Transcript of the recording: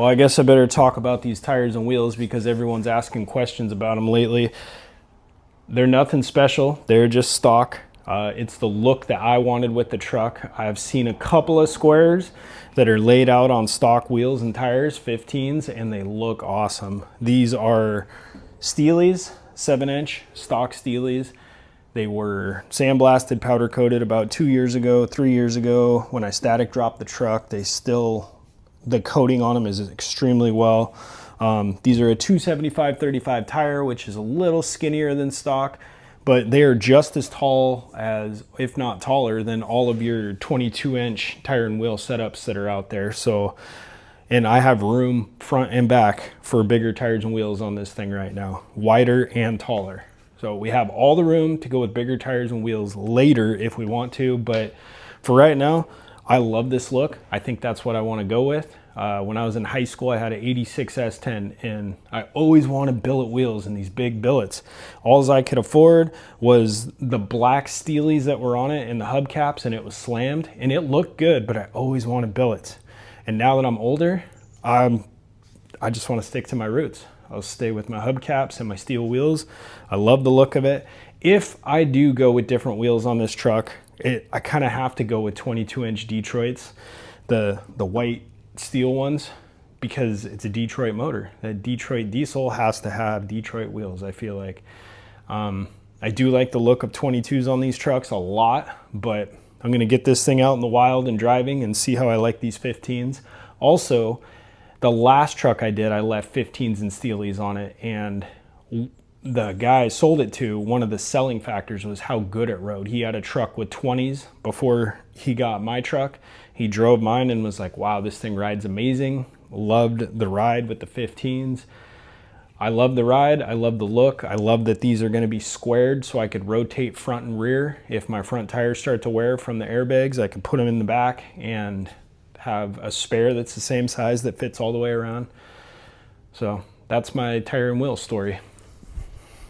Well, I guess I better talk about these tires and wheels because everyone's asking questions about them lately. They're nothing special. They're just stock. It's the look that I wanted with the truck. I've seen a couple of squares that are laid out on stock wheels and tires, 15s, and they look awesome. These are Steelies, 7-inch stock Steelies. They were sandblasted, powder coated about 2 years ago, 3 years ago. When I static dropped the truck, the coating on them is extremely well. These are a 275/35 tire, which is a little skinnier than stock, but they are just as tall as, if not taller than, all of your 22-inch tire and wheel setups that are out there. So, and I have room front and back for bigger tires and wheels on this thing right now, wider and taller. So we have all the room to go with bigger tires and wheels later if we want to, but for right now, I love this look. I think that's what I want to go with. When I was in high school, I had an 86 S10, and I always wanted billet wheels and these big billets. All I could afford was the black Steelies that were on it and the hubcaps, and it was slammed, and it looked good, but I always wanted billets. And now that I'm older, I just want to stick to my roots. I'll stay with my hubcaps and my steel wheels. I love the look of it. If I do go with different wheels on this truck, I kind of have to go with 22-inch Detroits, the white steel ones, because it's a Detroit motor. That Detroit diesel has to have Detroit wheels, I feel like. I do like the look of 22s on these trucks a lot, but I'm going to get this thing out in the wild and driving and see how I like these 15s. Also, the last truck I did, I left 15s and Steelies on it, and the guy I sold it to, one of the selling factors was how good it rode. He had a truck with 20s before he got my truck. He drove mine and was like, wow, this thing rides amazing. Loved the ride with the 15s. I love the ride. I love the look. I love that these are going to be squared so I could rotate front and rear. If my front tires start to wear from the airbags, I can put them in the back and have a spare that's the same size that fits all the way around. So that's my tire and wheel story.